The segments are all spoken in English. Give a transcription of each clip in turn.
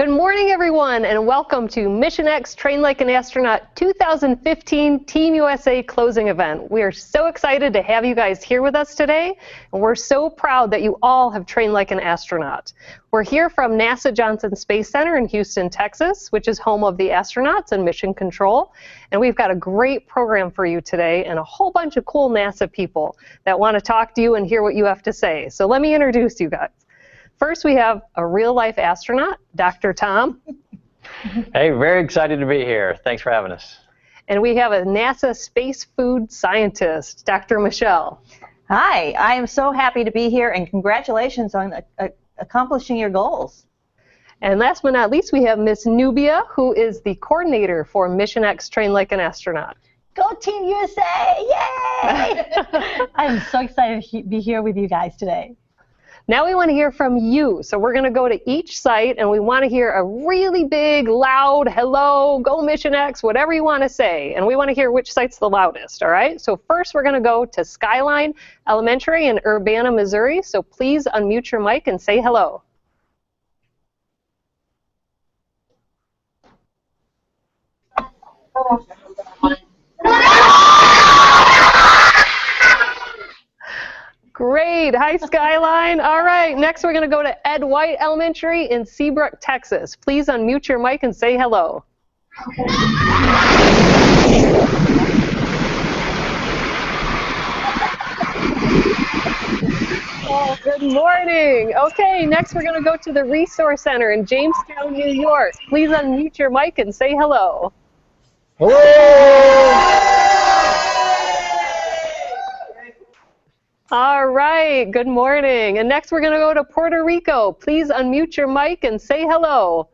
Good morning, everyone, and welcome to Mission X Train Like an Astronaut 2015 Team USA closing event. We are so excited to have you guys here with us today, and we're so proud that you all have trained like an astronaut. We're here from NASA Johnson Space Center in Houston, Texas, which is home of the astronauts and mission control. And we've got a great program for you today and a whole bunch of cool NASA people that want to talk to you and hear what you have to say. So let me introduce you guys. First, we have a real-life astronaut, Dr. Tom. Hey, very excited to be here. Thanks for having us. And we have a NASA space food scientist, Dr. Michelle. Hi, I am so happy to be here, and congratulations on accomplishing your goals. And last but not least, we have Miss Nubia, who is the coordinator for Mission X Train Like an Astronaut. Go Team USA! Yay! I'm so excited to be here with you guys today. Now we want to hear from you. So we're going to go to each site and we want to hear a really big, loud, hello, go Mission X, whatever you want to say. And we want to hear which site's the loudest, all right? So first we're going to go to Skyline Elementary in Urbana, Missouri. So please unmute your mic and say hello. Great. Hi, Skyline. All right. Next, we're going to go to Ed White Elementary in Seabrook, Texas. Please unmute your mic and say hello. Oh, good morning. Okay. Next, we're going to go to the Resource Center in Jamestown, New York. Please unmute your mic and say hello. Hello! All right, good morning. And next we're going to go to Puerto Rico. Please unmute your mic and say hello.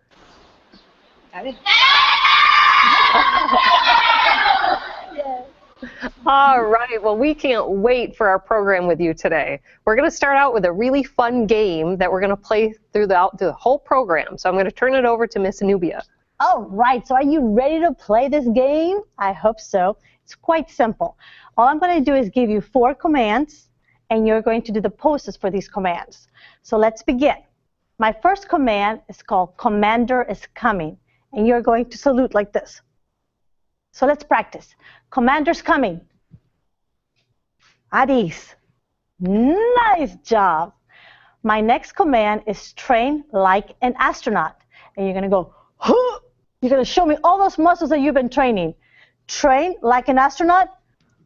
All right, well, we can't wait for our program with you today. We're going to start out with a really fun game that we're going to play throughout the whole program. So I'm going to turn it over to Miss Nubia. All right, so are you ready to play this game? I hope so. It's quite simple. All I'm going to do is give you 4 commands, and you're going to do the poses for these commands. So let's begin. My first command is called Commander is Coming, and you're going to salute like this. So let's practice. Commander's coming. Adis. Nice job. My next command is train like an astronaut, and you're going to go, huh! You're going to show me all those muscles that you've been training. Train like an astronaut.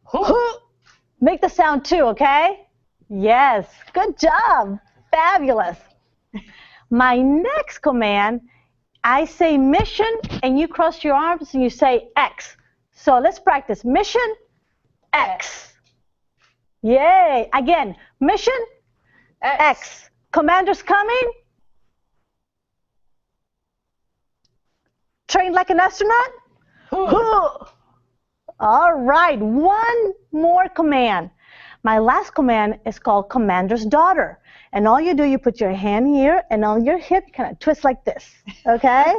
Huh! Make the sound too, okay? Yes, good job. Fabulous. My next command, I say mission, and you cross your arms and you say X. So let's practice. Mission, X. Yay. Again, mission, X. Commander's coming. Train like an astronaut. All right, one more command. My last command is called Commander's Daughter. And all you do, you put your hand here, and on your hip, kind of twist like this, okay?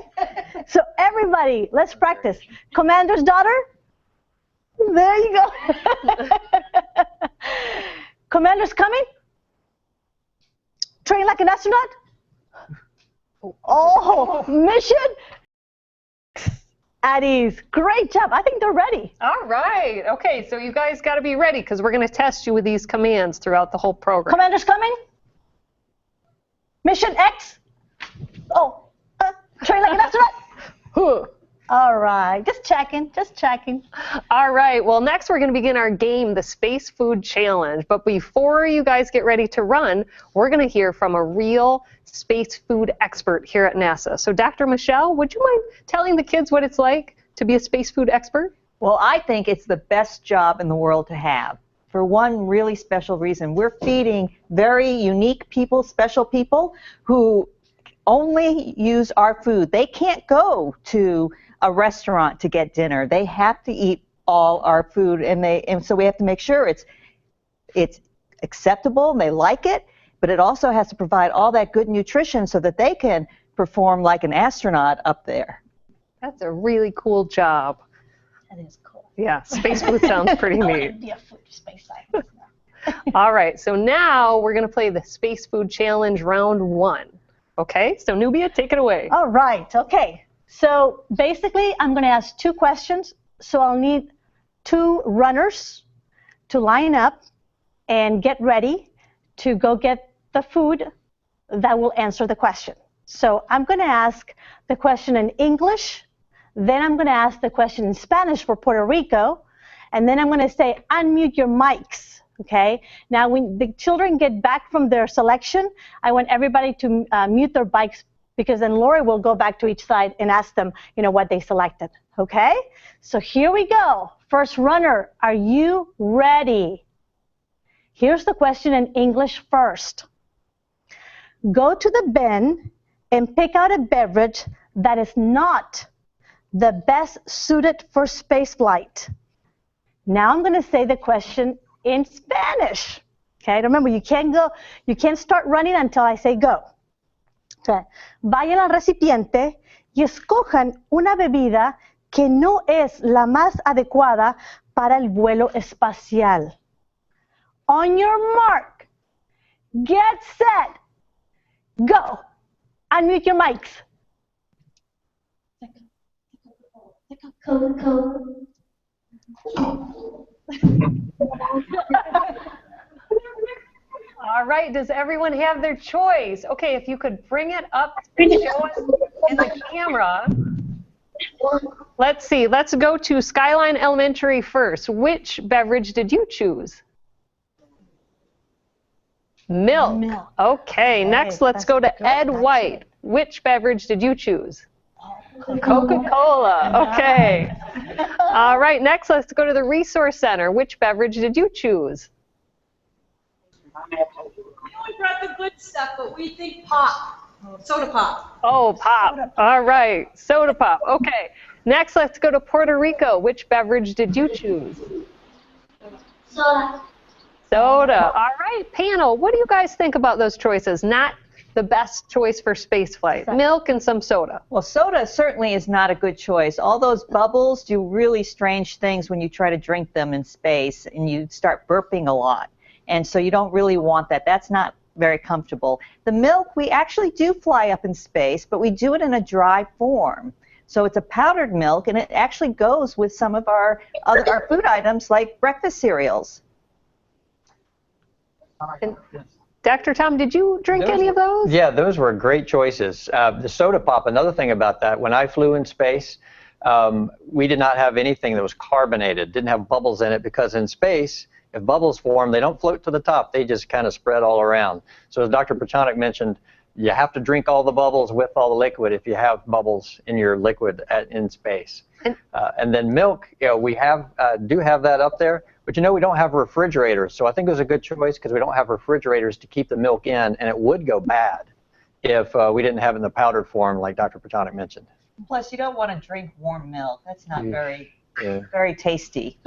So everybody, let's practice. Commander's Daughter. There you go. Commander's coming. Train like an astronaut. Oh, mission. At ease. Great job. I think they're ready. All right. Okay, so you guys got to be ready because we're going to test you with these commands throughout the whole program. Commander's coming. Mission X. Oh, train like an astronaut. All right. Just checking. Just checking. All right. Well, next we're going to begin our game, the Space Food Challenge. But before you guys get ready to run, we're going to hear from a real space food expert here at NASA. So Dr. Michelle, would you mind telling the kids what it's like to be a space food expert? Well, I think it's the best job in the world to have for one really special reason. We're feeding very unique people, special people who only use our food. They can't go to a restaurant to get dinner. They have to eat all our food, and so we have to make sure it's acceptable and they like it, but it also has to provide all that good nutrition so that they can perform like an astronaut up there. That's a really cool job. That is cool. Yeah, space food sounds pretty neat. Be a food space scientist now. All right, so now we're going to play the Space Food Challenge round 1. Okay, so Nubia, take it away. All right, okay. So basically, I'm going to ask two questions. So I'll need two runners to line up and get ready to go get the food that will answer the question. So I'm going to ask the question in English, then I'm going to ask the question in Spanish for Puerto Rico, and then I'm going to say, unmute your mics, okay? Now, when the children get back from their selection, I want everybody to mute their mics, because then Lori will go back to each side and ask them, what they selected, okay? So here we go. First runner, are you ready? Here's the question in English first. Go to the bin and pick out a beverage that is not the best suited for spaceflight. Now I'm going to say the question in Spanish. Okay, remember, you can't start running until I say go. Okay. Vayan al recipiente y escojan una bebida que no es la más adecuada para el vuelo espacial. On your mark, get set, go. Unmute your mics. Coca-Cola. All right, does everyone have their choice? Okay, if you could bring it up and show us in the camera. Let's see, let's go to Skyline Elementary first. Which beverage did you choose? Milk. Milk. Okay, next let's go to Ed White. Which beverage did you choose? Coca-Cola. Okay. All right, next let's go to the Resource Center. Which beverage did you choose? We only brought the good stuff, but we think pop, soda pop. Oh, pop. All right, soda pop. Okay. Next, let's go to Puerto Rico. Which beverage did you choose? Soda. Soda. All right, panel, what do you guys think about those choices? Not the best choice for spaceflight. Milk and some soda. Well, soda certainly is not a good choice. All those bubbles do really strange things when you try to drink them in space, and you start burping a lot. And so you don't really want that. That's not very comfortable. The milk, we actually do fly up in space, but we do it in a dry form. So it's a powdered milk, and it actually goes with some of our food items like breakfast cereals. And Dr. Tom, did you drink any of those? Yeah, those were great choices. The soda pop, another thing about that, when I flew in space, we did not have anything that was carbonated, didn't have bubbles in it, because in space, if bubbles form, they don't float to the top, they just kind of spread all around. So as Dr. Prochanek mentioned, you have to drink all the bubbles with all the liquid if you have bubbles in your liquid in space. And then milk, we do have that up there, but we don't have refrigerators. So I think it was a good choice because we don't have refrigerators to keep the milk in, and it would go bad if we didn't have it in the powdered form like Dr. Prochanek mentioned. Plus, you don't want to drink warm milk. That's not very tasty.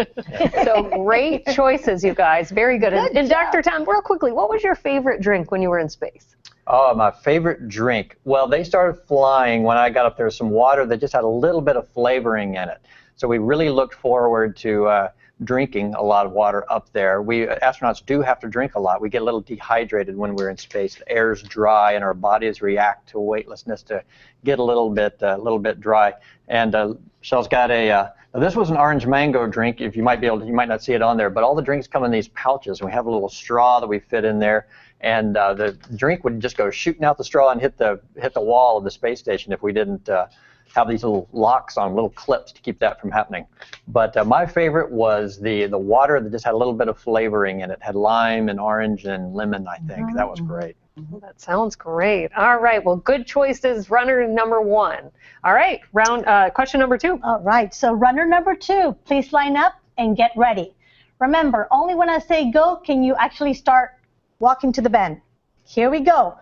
So great choices, you guys. Very good. And Dr. Tom, real quickly, what was your favorite drink when you were in space? Oh, my favorite drink. Well, they started flying when I got up there, some water that just had a little bit of flavoring in it. So we really looked forward to drinking a lot of water up there. We astronauts do have to drink a lot. We get a little dehydrated when we're in space. The air's dry and our bodies react to weightlessness to get a little bit dry. And Michelle's got this was an orange mango drink. If you might not see it on there, but all the drinks come in these pouches. And we have a little straw that we fit in there, and the drink would just go shooting out the straw and hit the wall of the space station if we didn't have these little locks on, little clips to keep that from happening. But my favorite was the water that just had a little bit of flavoring in it. It had lime and orange and lemon, I think. That was great. That sounds great. All right, well, good choices, runner number one. All right, question number two. All right, so runner number two, please line up and get ready. Remember, only when I say go can you actually start walking to the bin. Here we go.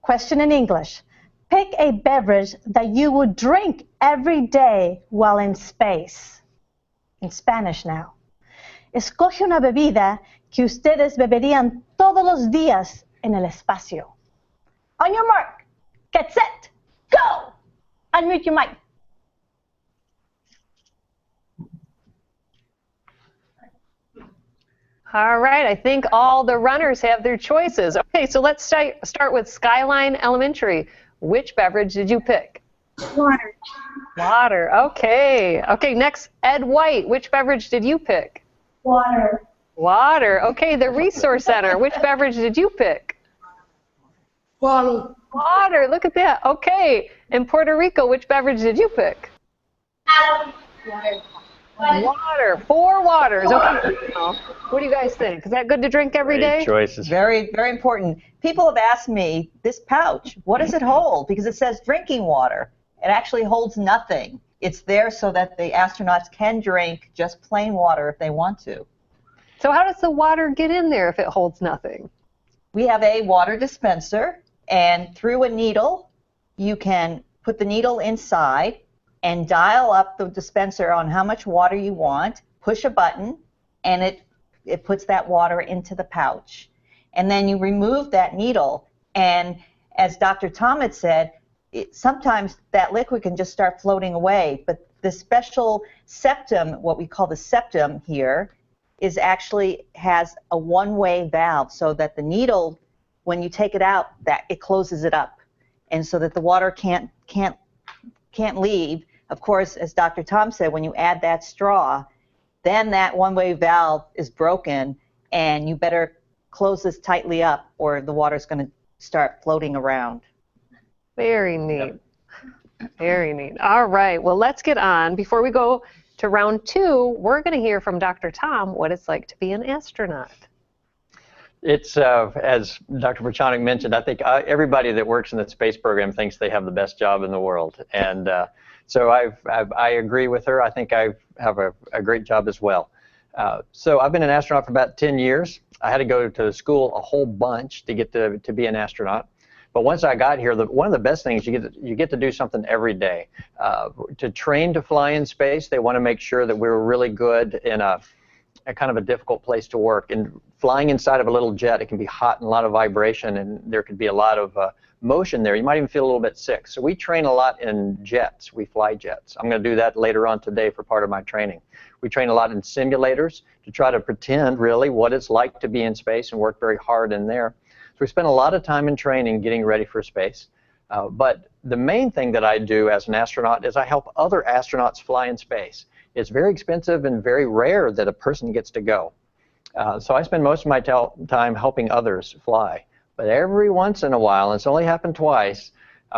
Question in English. Pick a beverage that you would drink every day while in space. In Spanish now. Escoge una bebida que ustedes beberían todos los días en el espacio. On your mark, get set, go! Unmute your mic. All right, I think all the runners have their choices. Okay, so let's start with Skyline Elementary. Which beverage did you pick? Water. Water, okay. Okay, next, Ed White. Which beverage did you pick? Water. Water, okay. The Resource Center. Which beverage did you pick? Water. Water, look at that. Okay. In Puerto Rico, which beverage did you pick? Water. Water, 4 waters. Okay. What do you guys think? Is that good to drink every day? Great choices. Very, very important. People have asked me, this pouch, what does it hold? Because it says drinking water. It actually holds nothing. It's there so that the astronauts can drink just plain water if they want to. So how does the water get in there if it holds nothing? We have a water dispenser, and through a needle, you can put the needle inside and dial up the dispenser on how much water you want, push a button, and it puts that water into the pouch. And then you remove that needle, and as Dr. Tom had said, sometimes that liquid can just start floating away, but the special septum, what we call the septum here, is actually has a one-way valve so that the needle, when you take it out, that it closes it up, and so that the water can't leave. Of course, as Dr. Tom said, when you add that straw, then that one-way valve is broken, and you better close this tightly up or the water's going to start floating around. Very neat. Very neat. All right, well, let's get on. Before we go to round 2, we're going to hear from Dr. Tom what it's like to be an astronaut. It's, as Dr. Perchanik mentioned, I think everybody that works in the space program thinks they have the best job in the world. And so I agree with her. I think I have a great job as well. So I've been an astronaut for about 10 years. I had to go to school a whole bunch to get to be an astronaut. But once I got here, one of the best things, you get to do something every day. To train to fly in space, they want to make sure that we're really good in a kind of a difficult place to work. And flying inside of a little jet, it can be hot and a lot of vibration, and there could be a lot of motion there. You might even feel a little bit sick. So we train a lot in jets. We fly jets. I'm going to do that later on today for part of my training. We train a lot in simulators to try to pretend really what it's like to be in space and work very hard in there. So we spend a lot of time in training getting ready for space. But the main thing that I do as an astronaut is I help other astronauts fly in space. It's very expensive and very rare that a person gets to go. So I spend most of my time helping others fly. But every once in a while, and it's only happened twice,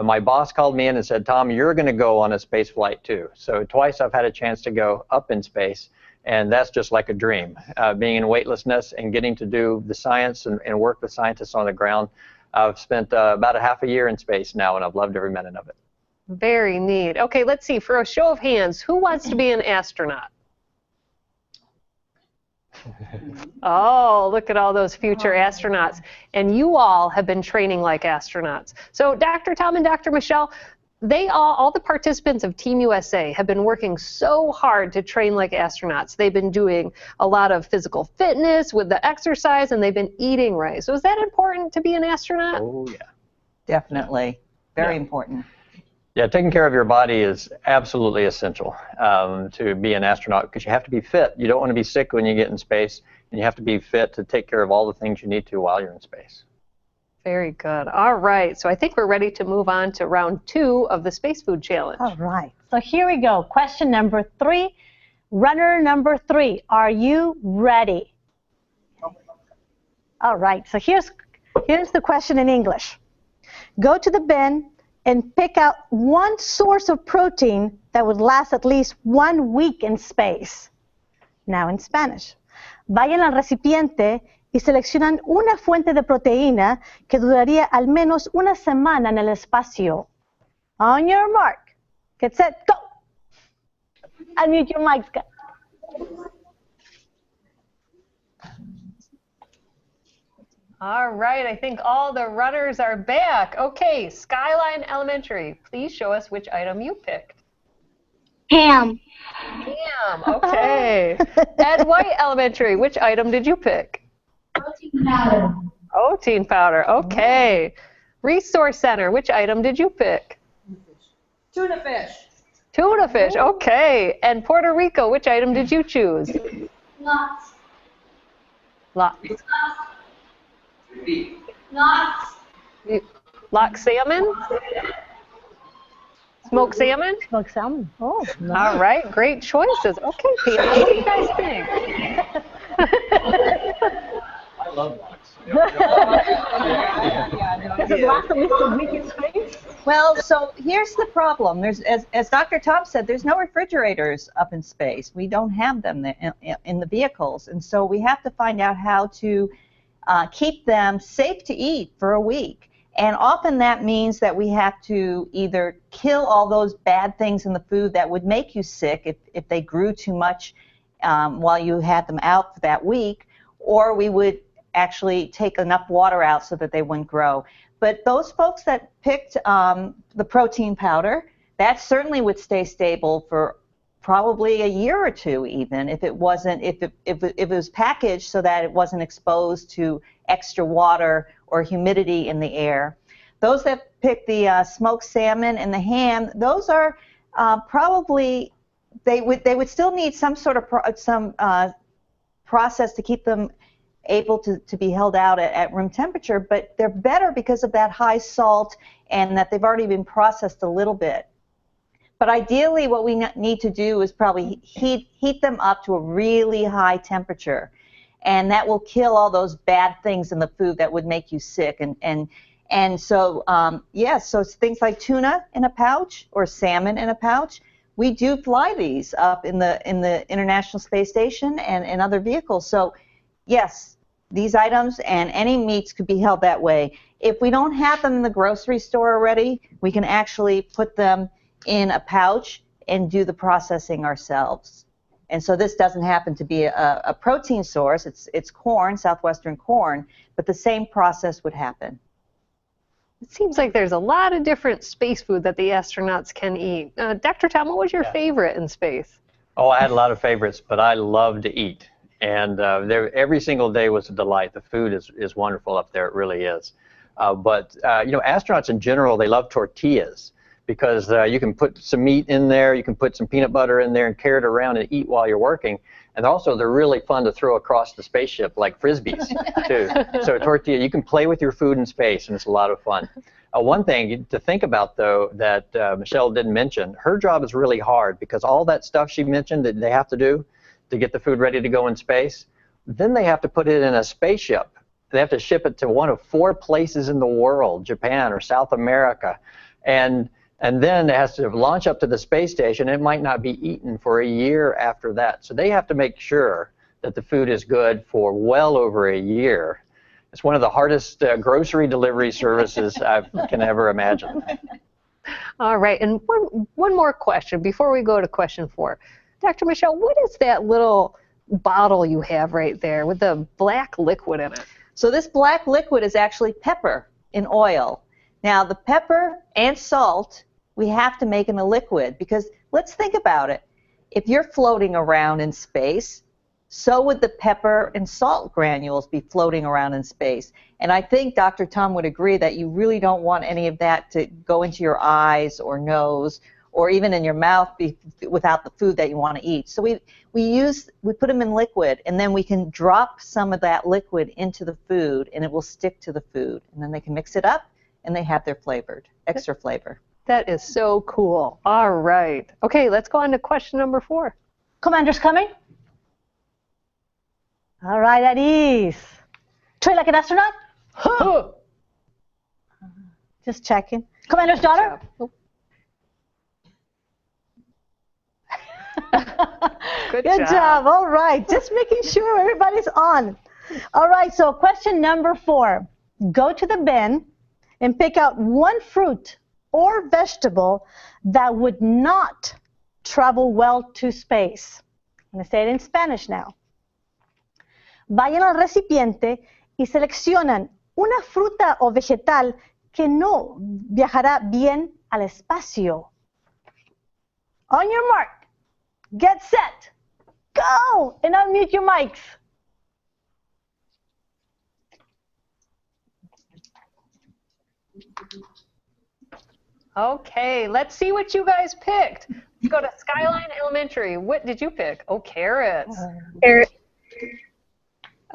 my boss called me in and said, Tom, you're going to go on a space flight too. So twice I've had a chance to go up in space, and that's just like a dream. Being in weightlessness and getting to do the science and work with scientists on the ground. I've spent about a half a year in space now, and I've loved every minute of it. Very neat. Okay, let's see. For a show of hands, who wants to be an astronaut? Oh, look at all those future astronauts. And you all have been training like astronauts. So Dr. Tom and Dr. Michelle, all the participants of Team USA have been working so hard to train like astronauts. They've been doing a lot of physical fitness with the exercise, and they've been eating right. So is that important to be an astronaut? Oh, yeah. Definitely. Very important. Yeah, taking care of your body is absolutely essential to be an astronaut, because you have to be fit. You don't want to be sick when you get in space, and you have to be fit to take care of all the things you need to while you're in space. Very good. All right, so I think we're ready to move on to round 2 of the Space Food Challenge. All right, so here we go. Question number 3. Runner number 3, are you ready? All right, so here's the question in English. Go to the bin and pick out one source of protein that would last at least 1 week in space. Now in Spanish. Vayan al recipiente y seleccionan una fuente de proteína que duraría al menos una semana en el espacio. On your mark, get set, go! Unmute your mics, guys. All right, I think all the runners are back. Okay, Skyline Elementary, please show us which item you picked. Ham. Ham, okay. Ed White Elementary, which item did you pick? Protein powder. Protein powder, okay. Resource Center, which item did you pick? Tuna fish. Tuna fish, okay. And Puerto Rico, which item did you choose? Nuts. Lock, Nuts. lock salmon? Smoked salmon? Smoked salmon. Oh, nice. All right, great choices. Okay, Peter, what do you guys think? I love lox. Is it lots of Mr. Week in space? Well, so here's the problem. There's, as Dr. Tom said, there's no refrigerators up in space. We don't have them in the vehicles, and so we have to find out how to keep them safe to eat for a week. And often that means that we have to either kill all those bad things in the food that would make you sick if they grew too much while you had them out for that week, or we would actually take enough water out so that they wouldn't grow. But those folks that picked the protein powder, that certainly would stay stable for probably a year or two, even if it wasn't, if it was packaged so that it wasn't exposed to extra water or humidity in the air. Those that picked the smoked salmon and the ham, those are probably, they would still need some sort of process to keep them able to be held out at room temperature, but they're better because of that high salt and that they've already been processed a little bit. But ideally what we need to do is probably heat them up to a really high temperature, and that will kill all those bad things in the food that would make you sick. And so yes, so it's things like tuna in a pouch or salmon in a pouch. We do fly these up in the International Space Station and other vehicles. So yes, these items and any meats could be held that way. If we don't have them in the grocery store already, we can actually put them in a pouch and do the processing ourselves. And so this doesn't happen to be a protein source. It's corn, southwestern corn, but the same process would happen. It seems like there's a lot of different space food that the astronauts can eat. Dr. Tom, what was your favorite in space? Oh, I had a lot of favorites, but I love to eat. And every single day was a delight. The food is wonderful up there. It really is. But you know, astronauts in general, they love tortillas because you can put some meat in there, you can put some peanut butter in there and carry it around and eat while you're working. And also, they're really fun to throw across the spaceship like Frisbees, too. So a tortilla, you can play with your food in space, and it's a lot of fun. One thing to think about, though, that Michelle didn't mention, her job is really hard because all that stuff she mentioned that they have to do to get the food ready to go in space, then they have to put it in a spaceship. They have to ship it to one of 4 places in the world, Japan or South America. And then it has to launch up to the space station. It might not be eaten for a year after that. So they have to make sure that the food is good for well over a year. It's one of the hardest grocery delivery services I can ever imagine. All right, and one more question before we go to question 4. Dr. Michelle, what is that little bottle you have right there with the black liquid in it? So this black liquid is actually pepper in oil. Now the pepper and salt we have to make in a liquid because let's think about it. If you're floating around in space, so would the pepper and salt granules be floating around in space. And I think Dr. Tom would agree that you really don't want any of that to go into your eyes or nose or even in your mouth without the food that you want to eat. So we put them in liquid, and then we can drop some of that liquid into the food, and it will stick to the food. And then they can mix it up, and they have their extra flavor. That is so cool. All right. Okay, let's go on to question number 4. Commander's coming. All right, at ease. Train like an astronaut. Just checking. Commander's daughter. Good job. All right. Just making sure everybody's on. All right. So question number 4. Go to the bin and pick out one fruit or vegetable that would not travel well to space. I'm going to say it in Spanish now. Vayan al recipiente y seleccionan una fruta o vegetal que no viajará bien al espacio. On your mark, get set, go, and unmute your mics. Okay, let's see what you guys picked. Let's go to Skyline Elementary. What did you pick? Oh, carrots.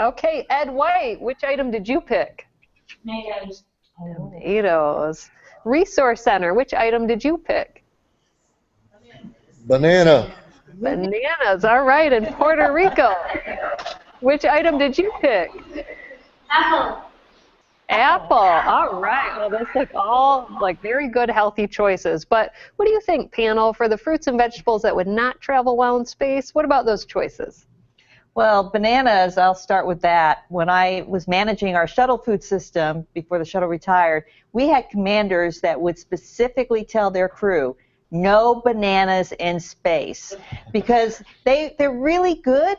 Okay, Ed White, which item did you pick? Tomatoes. Tomatoes. Resource Center, which item did you pick? Banana. Bananas. All right. And Puerto Rico, which item did you pick? Apple. Apple. All right. Well, those look all like very good, healthy choices. But what do you think, panel, for the fruits and vegetables that would not travel well in space? What about those choices? Well, bananas, I'll start with that. When I was managing our shuttle food system before the shuttle retired, we had commanders that would specifically tell their crew, no bananas in space, because they're really good,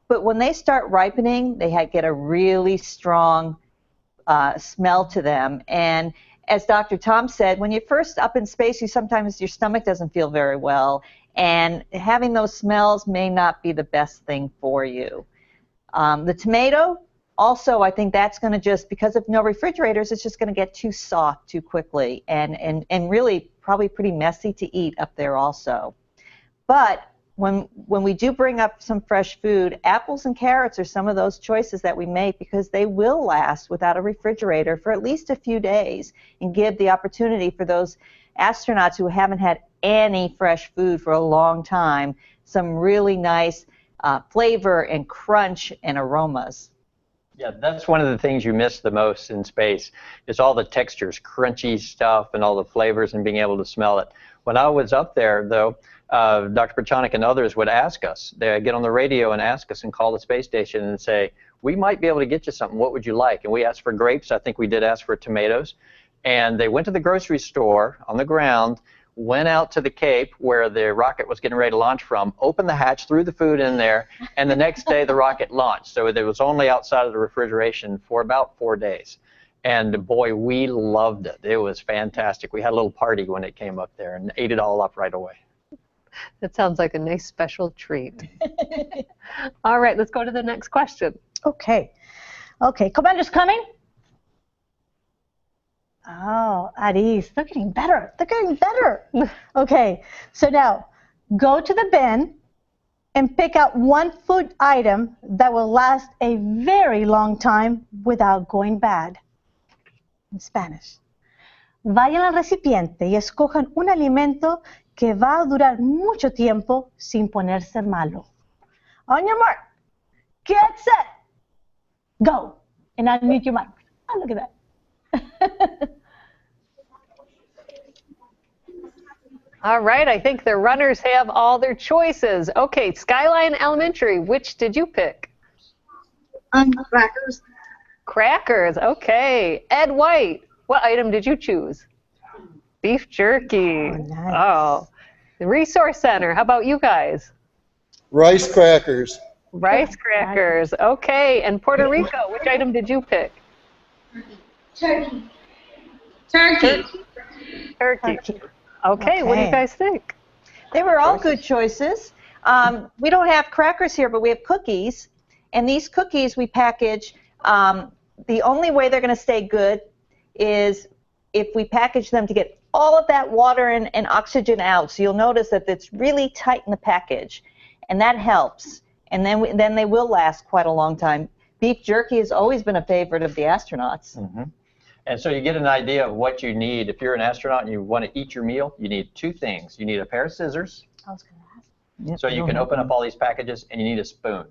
but when they start ripening, they get a really strong smell to them. And as Dr. Tom said, when you're first up in space, sometimes your stomach doesn't feel very well, and having those smells may not be the best thing for you. The tomato, also, I think that's going to just, because of no refrigerators, it's just going to get too soft too quickly and really probably pretty messy to eat up there also. But when we do bring up some fresh food, apples and carrots are some of those choices that we make because they will last without a refrigerator for at least a few days and give the opportunity for those astronauts who haven't had any fresh food for a long time some really nice flavor and crunch and aromas. Yeah, that's one of the things you miss the most in space is all the textures, crunchy stuff and all the flavors and being able to smell it. When I was up there, though, Dr. Prochanek and others would ask us, they'd get on the radio and ask us and call the space station and say, we might be able to get you something, what would you like? And we asked for grapes, I think we did ask for tomatoes. And they went to the grocery store on the ground, went out to the Cape where the rocket was getting ready to launch from, opened the hatch, threw the food in there, and the next day the rocket launched. So it was only outside of the refrigeration for about 4 days. And boy, we loved it. It was fantastic. We had a little party when it came up there and ate it all up right away. That sounds like a nice special treat. All right, let's go to the next question. Okay. Okay, commander's coming. Oh, Aris, they're getting better. They're getting better. Okay, so now go to the bin and pick out one food item that will last a very long time without going bad. In Spanish. Vayan al recipiente y escojan un alimento que va a durar mucho tiempo sin ponerse malo. On your mark, get set, go. And unmute your mic. Oh, look at that. All right, I think the runners have all their choices. Okay, Skyline Elementary, which did you pick? Crackers. Crackers, okay. Ed White, what item did you choose? Beef jerky. Oh, nice. Oh. The Resource Center, how about you guys? Rice crackers. Rice crackers, okay. And Puerto Rico, which item did you pick? Turkey. Turkey. Turkey. Okay, what do you guys think? They were all good choices. We don't have crackers here, but we have cookies. And these cookies we package. The only way they're going to stay good is if we package them to get all of that water and oxygen out. So you'll notice that it's really tight in the package. And that helps. And then they will last quite a long time. Beef jerky has always been a favorite of the astronauts. Mm-hmm. And so you get an idea of what you need. If you're an astronaut and you want to eat your meal, you need two things. You need a pair of scissors, I was going to ask. so you can open up all these packages, and you need a spoon.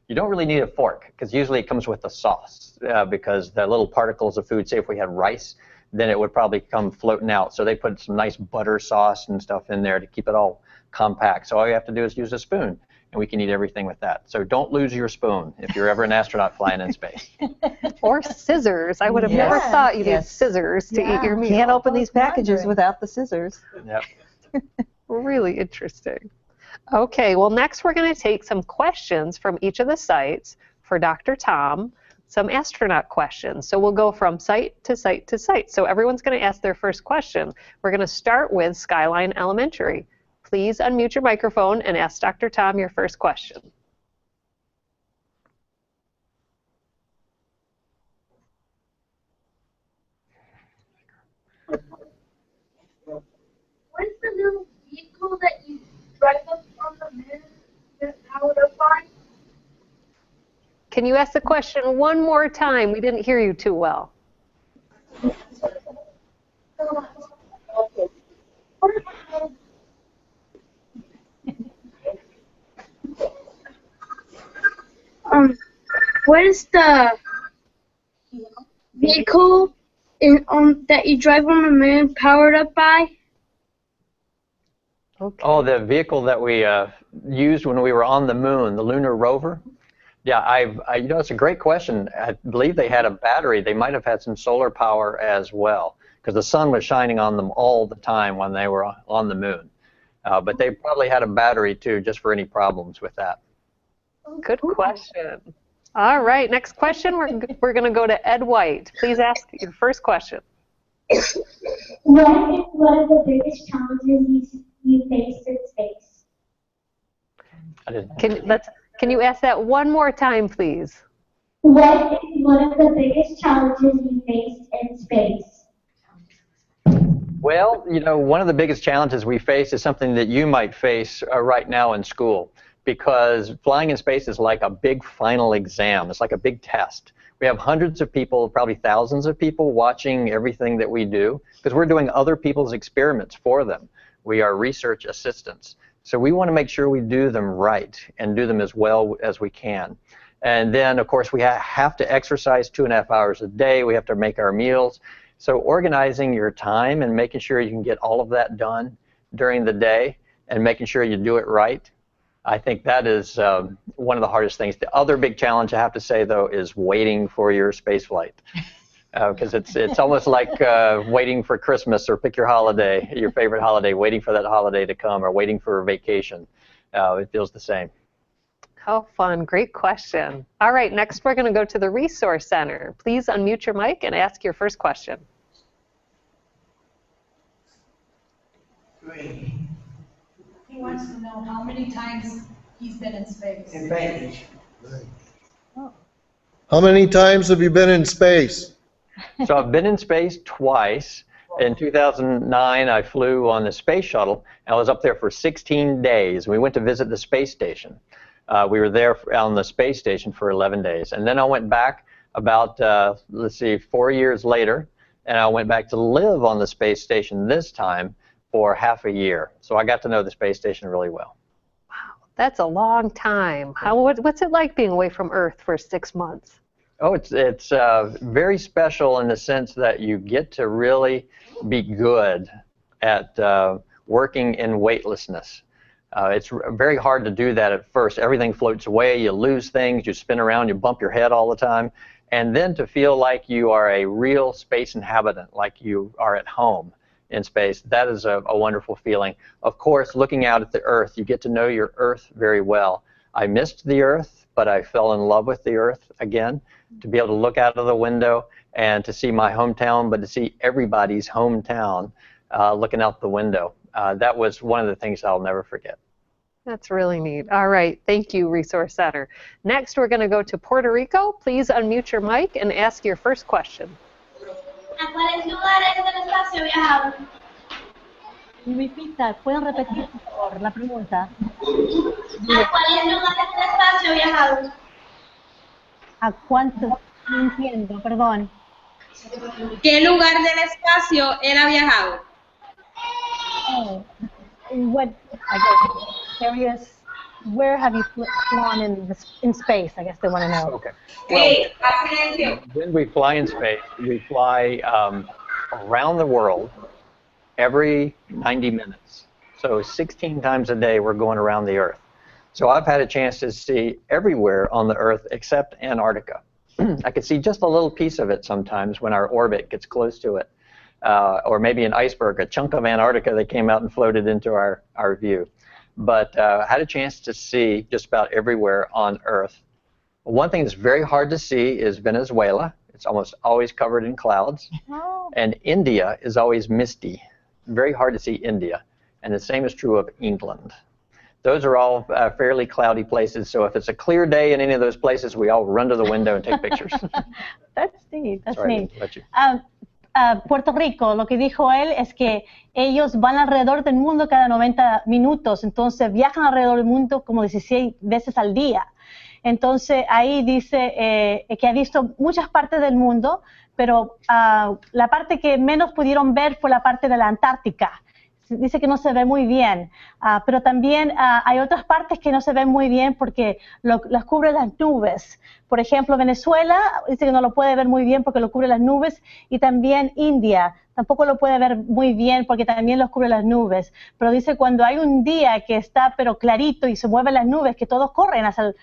You don't really need a fork, because usually it comes with the sauce, because the little particles of food, say if we had rice, then it would probably come floating out. So they put some nice butter sauce and stuff in there to keep it all compact. So all you have to do is use a spoon, and we can eat everything with that. So don't lose your spoon if you're ever an astronaut flying in space. Or scissors. I would have never thought you'd need scissors to eat your meal. Can't open these packages without the scissors. Yep. Really interesting. Okay, well, next we're going to take some questions from each of the sites for Dr. Tom, some astronaut questions. So we'll go from site to site to site. So everyone's going to ask their first question. We're going to start with Skyline Elementary. Please unmute your microphone and ask Dr. Tom your first question. What is the little vehicle that you drive up on the moon that's powered up by? can you ask the question one more time? We didn't hear you too well. What is the vehicle that you drive on the moon powered up by? Okay. Oh, the vehicle that we used when we were on the moon, the lunar rover. Yeah, you know, it's a great question. I believe they had a battery. They might have had some solar power as well, because the sun was shining on them all the time when they were on the moon. But they probably had a battery too, just for any problems with that. Good question. All right, next question. We're going to go to Ed White. Please ask your first question. What is one of the biggest challenges you faced in space? Can you ask that one more time, please? What is one of the biggest challenges you faced in space? Well, you know, one of the biggest challenges we face is something that you might face right now in school, because flying in space is like a big final exam. It's like a big test. We have hundreds of people, probably thousands of people watching everything that we do, because we're doing other people's experiments for them. We are research assistants. So we want to make sure we do them right and do them as well as we can. And then, of course, we have to exercise 2.5 hours a day. We have to make our meals. So organizing your time and making sure you can get all of that done during the day and making sure you do it right, I think that is one of the hardest things. The other big challenge, I have to say, though, is waiting for your space flight. Because it's almost like waiting for Christmas, or pick your holiday, your favorite holiday, waiting for that holiday to come, or waiting for a vacation. It feels the same. How fun. Great question. All right, next we're going to go to the Resource Center. Please unmute your mic and ask your first question. Great. He wants to know how many times he's been in space. In space. How many times have you been in space? So I've been in space twice. In 2009, I flew on the space shuttle. I was up there for 16 days. We went to visit the space station. We were there on the space station for 11 days. And then I went back about, 4 years later, and I went back to live on the space station this time for half a year. So I got to know the space station really well. Wow, that's a long time. What's it like being away from Earth for 6 months? Oh, it's very special in the sense that you get to really be good at working in weightlessness. It's very hard to do that at first. Everything floats away, you lose things, you spin around, you bump your head all the time. And then to feel like you are a real space inhabitant, like you are at home in space, that is a wonderful feeling. Of course, looking out at the Earth, you get to know your Earth very well. I missed the Earth, but I fell in love with the Earth again. To be able to look out of the window and to see my hometown, but to see everybody's hometown looking out the window. That was one of the things I'll never forget. That's really neat. All right, thank you, Resource Center. Next, we're going to go to Puerto Rico. Please unmute your mic and ask your first question. ¿A cuáles lugares del espacio viajaron? ¿Pueden repetir, por favor, la pregunta? ¿A cuáles lugares del espacio viajaron? ¿A cuántos? No entiendo, perdón. ¿Qué lugar del espacio él ha viajado? Oh, what, I guess, areas, where have you flown in space? I guess they want to know. Okay. Well, when we fly in space, we fly around the world every 90 minutes. So 16 times a day we're going around the Earth. So I've had a chance to see everywhere on the Earth except Antarctica. I could see just a little piece of it sometimes when our orbit gets close to it. Or maybe an iceberg, a chunk of Antarctica that came out and floated into our view. But I had a chance to see just about everywhere on Earth. One thing that's very hard to see is Venezuela. It's almost always covered in clouds. Oh. And India is always misty. Very hard to see India. And the same is true of England. Those are all fairly cloudy places, so if it's a clear day in any of those places, we all run to the window and take pictures. That's neat. That's Sorry, neat. let you. Puerto Rico, lo que dijo él es que ellos van alrededor del mundo cada 90 minutos, entonces viajan alrededor del mundo como 16 veces al día. Entonces ahí dice que ha visto muchas partes del mundo, pero la parte que menos pudieron ver fue la parte de la Antártica. Dice que no se ve muy bien, pero también hay otras partes que no se ven muy bien porque las cubre las nubes. Por ejemplo, Venezuela dice que no lo puede ver muy bien porque lo cubre las nubes, y también India tampoco lo puede ver muy bien porque también los cubre las nubes. Pero dice cuando hay un día que está pero clarito y se mueven las nubes, que todos corren hacia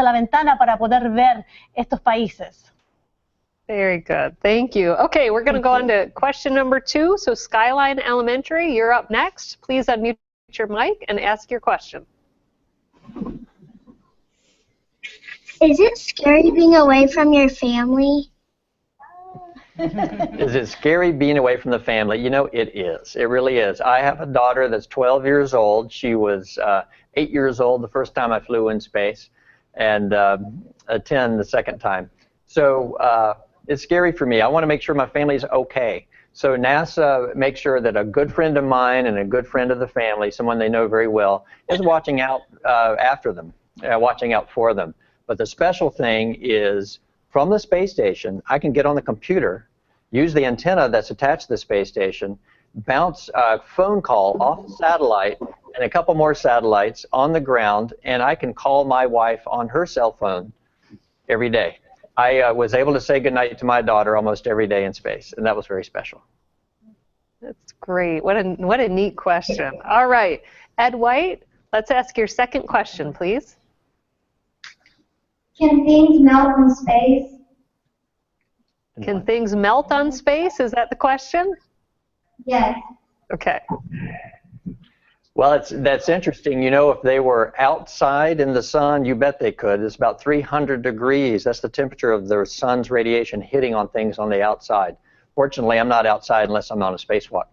la ventana para poder ver estos países. Very good. Thank you. Okay, we're going to go on to question number 2. So Skyline Elementary, you're up next. Please unmute your mic and ask your question. Is it scary being away from your family? Is it scary being away from the family? You know, it is. It really is. I have a daughter that's 12 years old. She was 8 years old the first time I flew in space, and 10 the second time. So it's scary for me. I want to make sure my family's okay. So NASA makes sure that a good friend of mine and a good friend of the family, someone they know very well, is watching out after them, watching out for them. But the special thing is, from the space station, I can get on the computer, use the antenna that's attached to the space station, bounce a phone call off the satellite and a couple more satellites on the ground, and I can call my wife on her cell phone every day. I was able to say goodnight to my daughter almost every day in space, and that was very special. That's great. What a neat question. All right, Ed White, let's ask your second question, please. Can things melt in space? Can things melt on space? Is that the question? Yes. Okay. Well, that's interesting. You know, if they were outside in the sun, you bet they could. It's about 300 degrees. That's the temperature of the sun's radiation hitting on things on the outside. Fortunately, I'm not outside unless I'm on a spacewalk.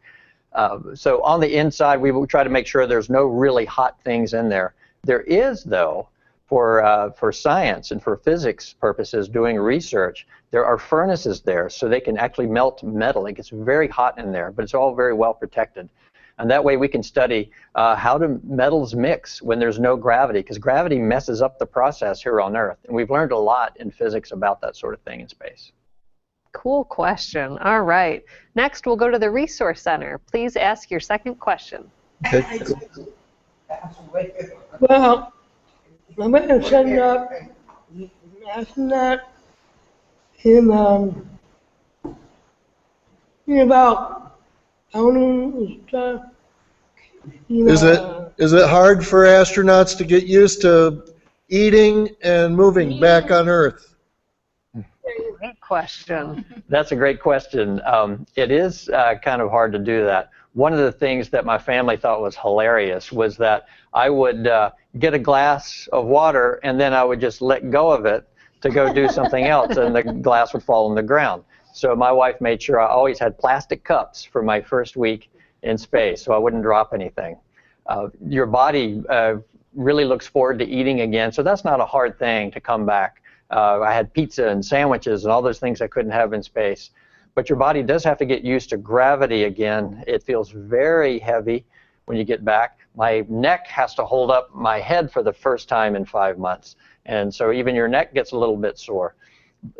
So on the inside, we will try to make sure there's no really hot things in there. There is, though, for science and for physics purposes, doing research, there are furnaces there so they can actually melt metal. It gets very hot in there, but it's all very well protected. And that way we can study how do metals mix when there's no gravity, because gravity messes up the process here on Earth. And we've learned a lot in physics about that sort of thing in space. Cool question. All right. Next, we'll go to the Resource Center. Please ask your second question. Okay. Well, I'm going to send up an astronaut in about, I don't know, Is it hard for astronauts to get used to eating and moving back on Earth? Great question. That's a great question. It is kind of hard to do that. One of the things that my family thought was hilarious was that I would get a glass of water and then I would just let go of it to go do something else, and the glass would fall on the ground. So my wife made sure I always had plastic cups for my first week in space so I wouldn't drop anything. Your body really looks forward to eating again, so that's not a hard thing to come back. I had pizza and sandwiches and all those things I couldn't have in space. But your body does have to get used to gravity again. It feels very heavy when you get back. My neck has to hold up my head for the first time in 5 months. And so even your neck gets a little bit sore.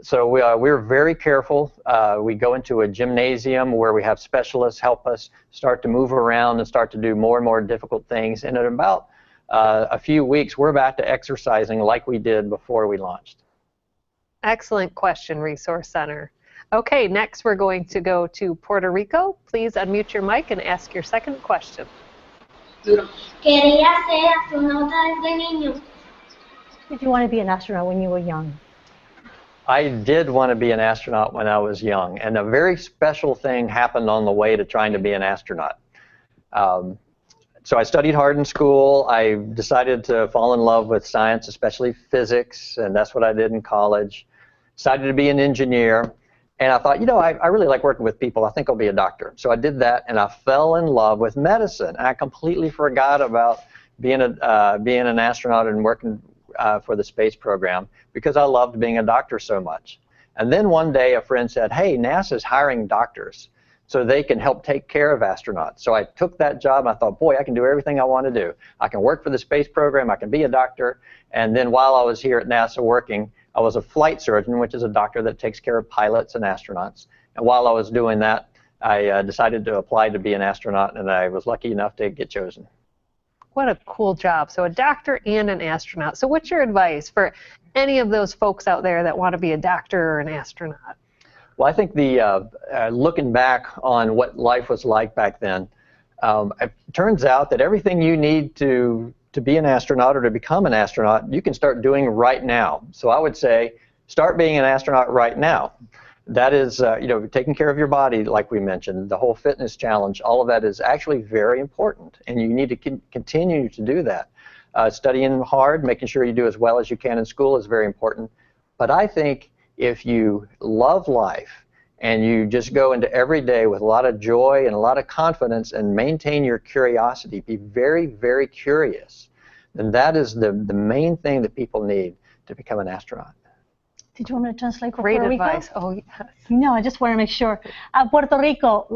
So we're very careful. We go into a gymnasium where we have specialists help us start to move around and start to do more and more difficult things. And in about a few weeks, we're back to exercising like we did before we launched. Excellent question, Resource Center. Okay, next we're going to go to Puerto Rico. Please unmute your mic and ask your second question. Quería ser astronauta desde niño. Did you want to be an astronaut when you were young? I did want to be an astronaut when I was young, and a very special thing happened on the way to trying to be an astronaut. So I studied hard in school. I decided to fall in love with science, especially physics, and that's what I did in college. Decided to be an engineer, and I thought, you know, I really like working with people. I think I'll be a doctor. So I did that, and I fell in love with medicine. I completely forgot about being an astronaut and working for the space program because I loved being a doctor so much. And then one day a friend said, hey, NASA's hiring doctors. so they can help take care of astronauts. So I took that job and I thought, boy, I can do everything I want to do. I can work for the space program, I can be a doctor, and then while I was here at NASA working, I was a flight surgeon, which is a doctor that takes care of pilots and astronauts. And while I was doing that, I decided to apply to be an astronaut, and I was lucky enough to get chosen. What a cool job. So a doctor and an astronaut. So what's your advice for any of those folks out there that want to be a doctor or an astronaut? Well, I think looking back on what life was like back then, it turns out that everything you need to be an astronaut or to become an astronaut, you can start doing right now. So I would say start being an astronaut right now. That is, taking care of your body, like we mentioned, the whole fitness challenge, all of that is actually very important, and you need to continue to do that. Studying hard, making sure you do as well as you can in school is very important. But I think if you love life and you just go into every day with a lot of joy and a lot of confidence and maintain your curiosity, be very, very curious, then that is the main thing that people need to become an astronaut. Did you want me to translate for Great Puerto Rico? advice. Oh, yes. No, I just want to make sure. A Puerto Rico,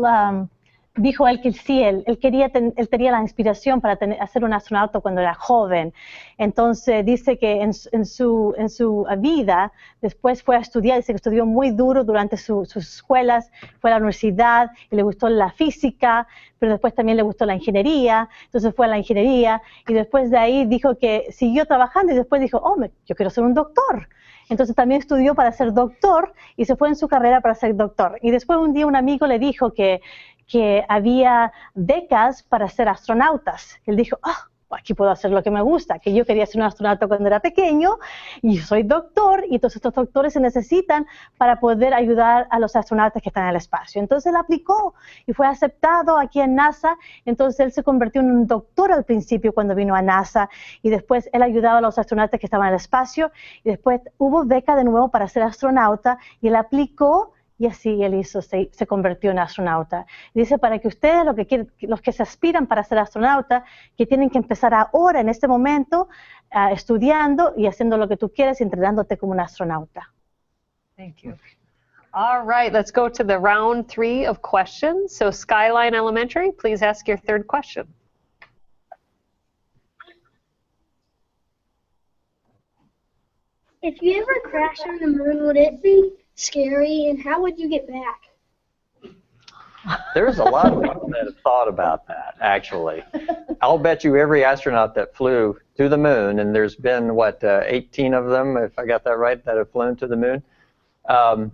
dijo él que sí, él tenía la inspiración para hacer un astronauta cuando era joven. Entonces dice que en su vida después fue a estudiar, dice que estudió muy duro durante sus escuelas, fue a la universidad y le gustó la física, pero después también le gustó la ingeniería, entonces fue a la ingeniería y después de ahí dijo que siguió trabajando y después dijo, yo quiero ser un doctor. Entonces también estudió para ser doctor y se fue en su carrera para ser doctor. Y después un día un amigo le dijo que había becas para ser astronautas. Él dijo, aquí puedo hacer lo que me gusta, que yo quería ser un astronauta cuando era pequeño y soy doctor y todos estos doctores se necesitan para poder ayudar a los astronautas que están en el espacio. Entonces él aplicó y fue aceptado aquí en NASA. Entonces él se convirtió en un doctor al principio cuando vino a NASA y después él ayudaba a los astronautas que estaban en el espacio y después hubo beca de nuevo para ser astronauta y él aplicó. Y así él se convirtió en astronauta. Dice, para que ustedes, los que se aspiran para ser astronauta, que tienen que empezar ahora, en este momento, estudiando y haciendo lo que tú quieres, entrenándote como un astronauta. Thank you. All right, let's go to the round 3 of questions. So Skyline Elementary, please ask your third question. If you ever crash on the moon, would it be scary, and how would you get back? There's a lot of people that have thought about that, actually. I'll bet you every astronaut that flew to the moon, and there's been, 18 of them, if I got that right, that have flown to the moon. I'll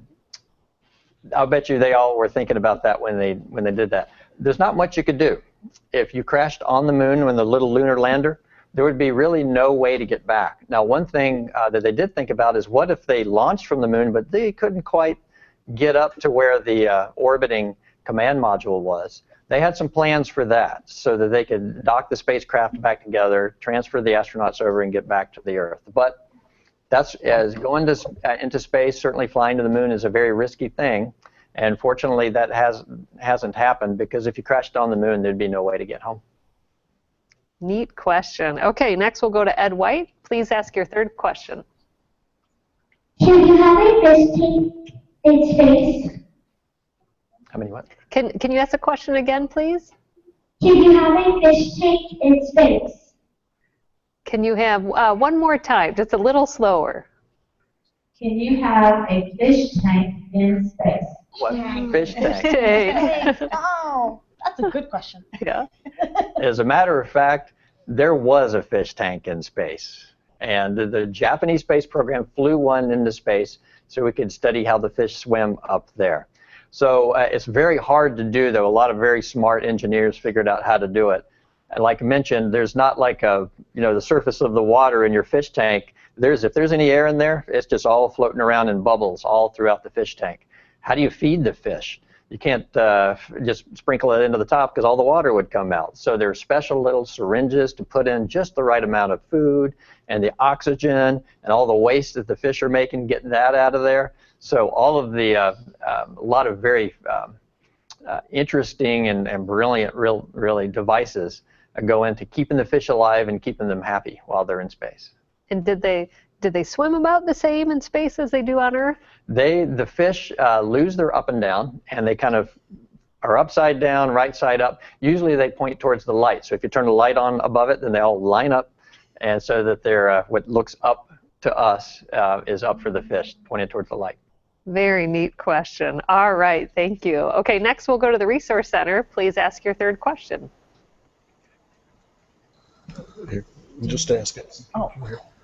bet you they all were thinking about that when they did that. There's not much you could do. If you crashed on the moon with the little lunar lander, there would be really no way to get back. Now, one thing that they did think about is what if they launched from the moon, but they couldn't quite get up to where the orbiting command module was. They had some plans for that so that they could dock the spacecraft back together, transfer the astronauts over, and get back to the Earth. But that's as going into space, certainly flying to the moon is a very risky thing. And fortunately, that hasn't happened, because if you crashed on the moon, there'd be no way to get home. Neat question. Okay, next we'll go to Ed White. Please ask your third question. Should you have a fish tank in space? How many what? Can you ask the question again, please? Should you have a fish tank in space? Can you have one more time, just a little slower? Can you have a fish tank in space? What? Fish tank. Oh, that's a good question. Yeah. As a matter of fact, there was a fish tank in space. And the Japanese space program flew one into space so we could study how the fish swim up there. So it's very hard to do, though. A lot of very smart engineers figured out how to do it. And like I mentioned, there's not like the surface of the water in your fish tank. If there's any air in there, it's just all floating around in bubbles all throughout the fish tank. How do you feed the fish? You can't just sprinkle it into the top, because all the water would come out. So there's special little syringes to put in just the right amount of food and the oxygen and all the waste that the fish are making, getting that out of there. So all of the, a lot of very interesting and brilliant really devices go into keeping the fish alive and keeping them happy while they're in space. And did they swim about the same in space as they do on Earth? The fish lose their up and down, and they kind of are upside down, right side up. Usually they point towards the light. So if you turn the light on above it, then they all line up, and so that they're what looks up to us is up for the fish, pointed towards the light. Very neat question. All right, thank you. Okay, next we'll go to the Resource Center. Please ask your third question. Here, just ask it. Oh.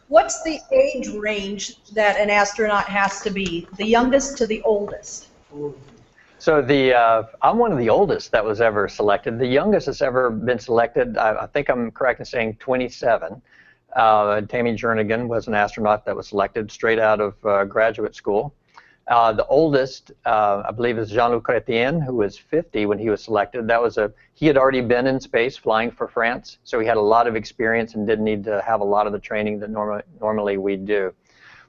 What's the age range that an astronaut has to be, the youngest to the oldest? So I'm one of the oldest that was ever selected. The youngest that's ever been selected, I think I'm correct in saying 27. Tammy Jernigan was an astronaut that was selected straight out of graduate school. The oldest, I believe, is Jean-Luc Chrétien, who was 50 when he was selected. He had already been in space flying for France, so he had a lot of experience and didn't need to have a lot of the training that normally we do.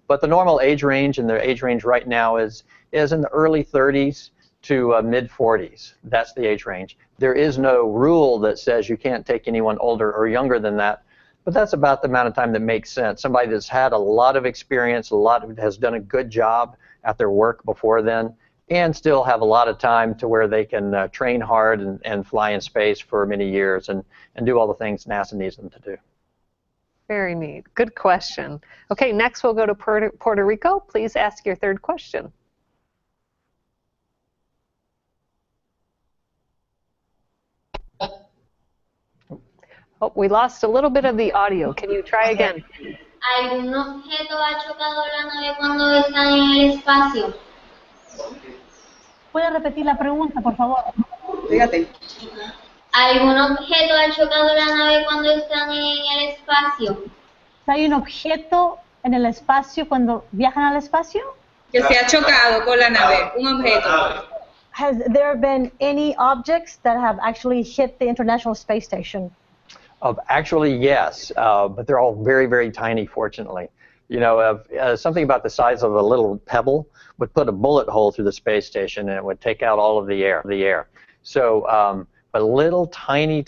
But the normal age range, and the age range right now is in the early 30s to mid 40s. That's the age range. There is no rule that says you can't take anyone older or younger than that, but that's about the amount of time that makes sense. Somebody that's had a lot of experience, has done a good job at their work before then, and still have a lot of time to where they can train hard and fly in space for many years and do all the things NASA needs them to do. Very neat. Good question. Okay, next we'll go to Puerto Rico. Please ask your third question. Oh, we lost a little bit of the audio. Can you try again? ¿Algún objeto ha chocado la nave cuando están en el espacio? ¿Puede repetir la pregunta, por favor? Fíjate. ¿Algún objeto ha chocado la nave cuando están en el espacio? ¿Hay un objeto en el espacio cuando viajan al espacio? Que se ha chocado con la nave, un objeto. Has there been any objects that have actually hit the International Space Station? Actually, yes, but they're all very, very tiny, fortunately. You know, something about the size of a little pebble would put a bullet hole through the space station, and it would take out all of the air. So, but little tiny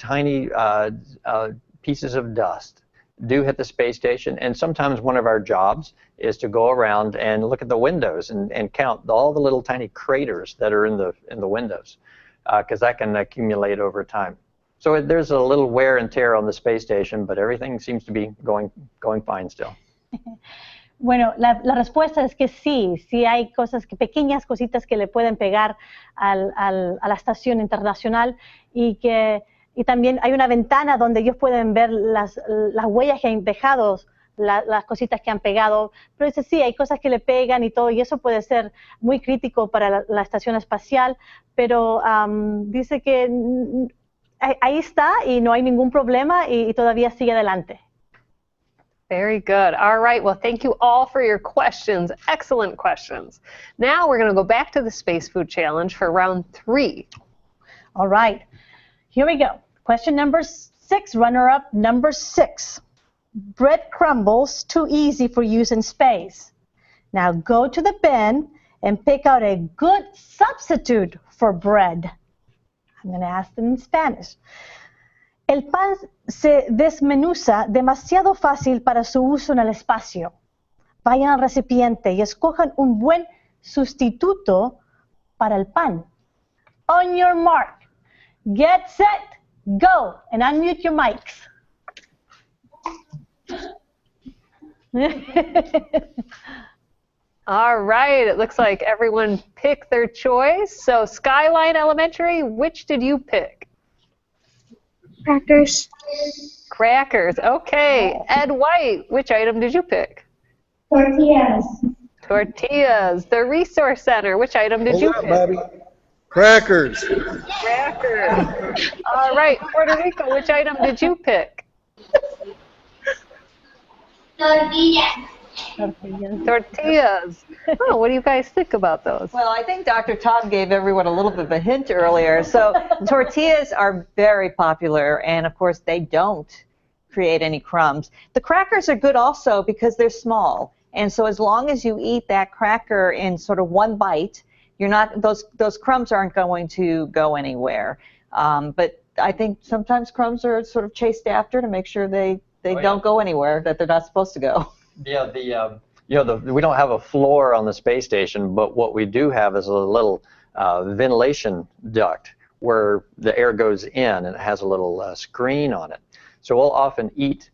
pieces of dust do hit the space station, and sometimes one of our jobs is to go around and look at the windows and count all the little tiny craters that are in the windows, because that can accumulate over time. So there's a little wear and tear on the space station, but everything seems to be going fine still. Bueno, la respuesta es que sí hay pequeñas cositas que le pueden pegar a la estación internacional y también hay una ventana donde ellos pueden ver las huellas que han dejado, las cositas que han pegado, pero dice sí, hay cosas que le pegan y todo, y eso puede ser muy crítico para la estación espacial, pero dice que ahí está y no hay ningún problema y todavía sigue adelante. Very good. All right. Well, thank you all for your questions. Excellent questions. Now we're going to go back to the Space Food Challenge for round 3. All right. Here we go. Question number 6, runner-up number 6. Bread crumbles too easy for use in space. Now go to the bin and pick out a good substitute for bread. I'm going to ask them in Spanish. El pan se desmenuza demasiado fácil para su uso en el espacio. Vayan al recipiente y escojan un buen sustituto para el pan. On your mark, get set, go, and unmute your mics. All right, it looks like everyone picked their choice. So Skyline Elementary, which did you pick? Crackers. Crackers, okay. Ed White, which item did you pick? Tortillas. Tortillas. The Resource Center, which item did you Hold pick? on, Bobby. Crackers. Crackers. All right, Puerto Rico, which item did you pick? Tortillas. Tortillas. Oh, what do you guys think about those? Well, I think Dr. Tom gave everyone a little bit of a hint earlier. So tortillas are very popular, and of course they don't create any crumbs. The crackers are good also because they're small, and so as long as you eat that cracker in sort of one bite, you're not those crumbs aren't going to go anywhere. But I think sometimes crumbs are sort of chased after to make sure they don't go anywhere that they're not supposed to go. Yeah, we don't have a floor on the space station, but what we do have is a little ventilation duct where the air goes in, and it has a little screen on it. So we'll often eat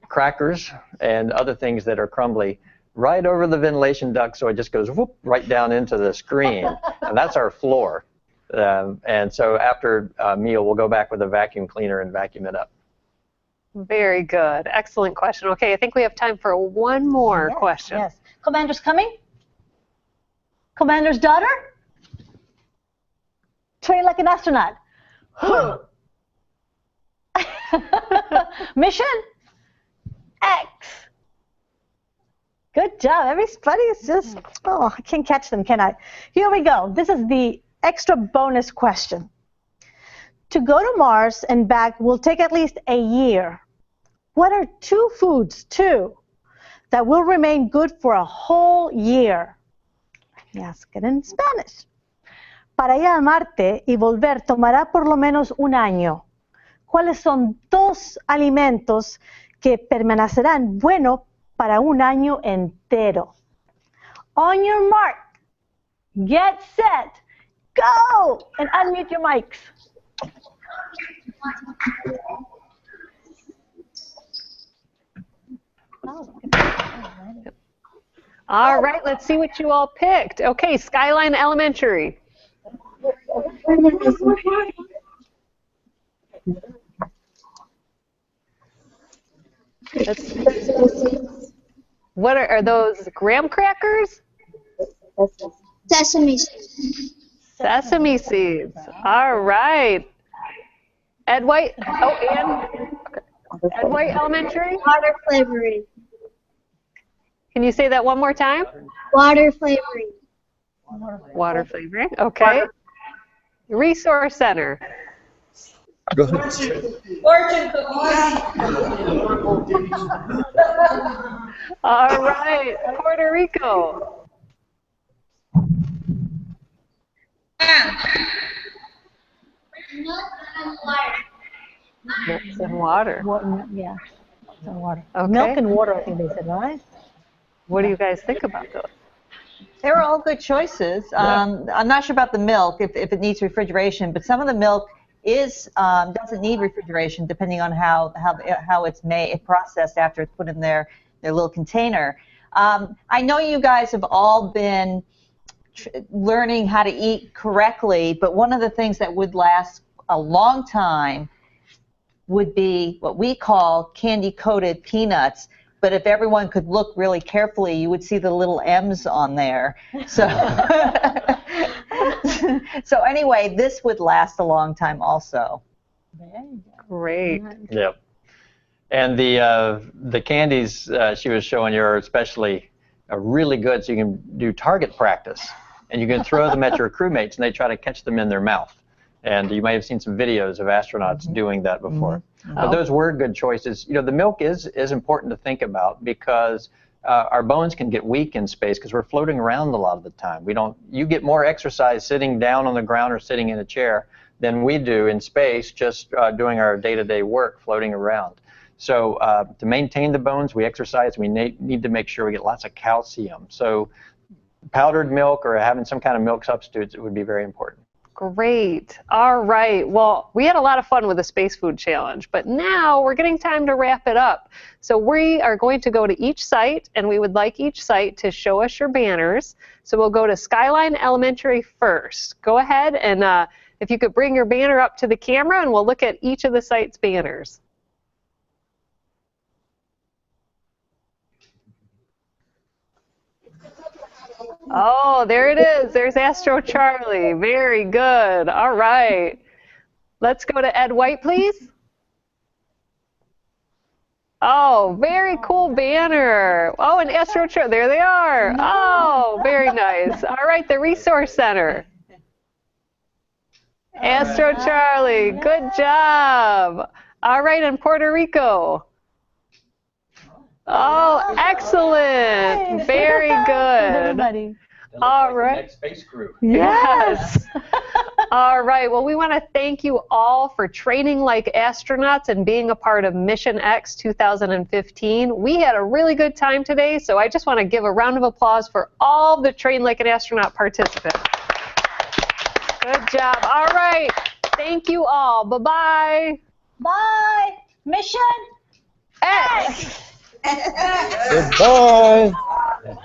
crackers and other things that are crumbly right over the ventilation duct, so it just goes whoop right down into the screen, and that's our floor. And so after a meal, we'll go back with a vacuum cleaner and vacuum it up. Very good. Excellent question. Okay, I think we have time for one more question. Yes. Commander's coming? Commander's daughter? Train like an astronaut. Mission X. Good job. Everybody is just, oh, I can't catch them, can I? Here we go. This is the extra bonus question. To go to Mars and back will take at least a year. What are 2 foods, that will remain good for a whole year? Let me ask it in Spanish. Para ir a Marte y volver tomará por lo menos un año. ¿Cuáles son 2 alimentos que permanecerán buenos para un año entero? On your mark, get set, go! And unmute your mics. All right, let's see what you all picked. Okay, Skyline Elementary. What are those? Graham crackers? Sesame seeds. Sesame seeds. All right. Ed White. Oh, and Ed White Elementary. Water flavoring. Can you say that one more time? Water flavoring. Water flavoring. Okay. Resource Center. Go ahead. Fortune cookies. All right. Puerto Rico. Milk and water. Milk and water. Yeah, milk and water. Okay. Milk and water, I think they said, right? What do you guys think about those? They're all good choices. I'm not sure about the milk, if it needs refrigeration, but some of the milk doesn't need refrigeration depending on how it's processed after it's put in their little container. I know you guys have all been learning how to eat correctly, but one of the things that would last a long time would be what we call candy-coated peanuts. But if everyone could look really carefully, you would see the little M's on there. So, so anyway, this would last a long time also. Great. Yep. And the candies she was showing you are especially really good, so you can do target practice. And you can throw them at your crewmates, and they try to catch them in their mouth. And you may have seen some videos of astronauts doing that before. But those were good choices. You know, the milk is important to think about because our bones can get weak in space because we're floating around a lot of the time. You get more exercise sitting down on the ground or sitting in a chair than we do in space just doing our day-to-day work floating around. So to maintain the bones, we exercise. We need to make sure we get lots of calcium. So powdered milk or having some kind of milk substitutes, it would be very important. Great. All right. Well, we had a lot of fun with the Space Food Challenge, but now we're getting time to wrap it up. So we are going to go to each site, and we would like each site to show us your banners. So we'll go to Skyline Elementary first. Go ahead, and if you could bring your banner up to the camera, and we'll look at each of the site's banners. Oh, there it is. There's Astro Charlie. Very good. All right. Let's go to Ed White, please. Oh, very cool banner. Oh, and Astro Charlie. There they are. Oh, very nice. All right, the Resource Center. Astro Charlie. Good job. All right, in Puerto Rico. Oh, excellent. Very good. All right. Next space crew. Yes. All right. Well, we want to thank you all for training like astronauts and being a part of Mission X 2015. We had a really good time today, so I just want to give a round of applause for all the Train Like an Astronaut participants. Good job. All right. Thank you all. Bye-bye. Bye. Mission X. Goodbye. X.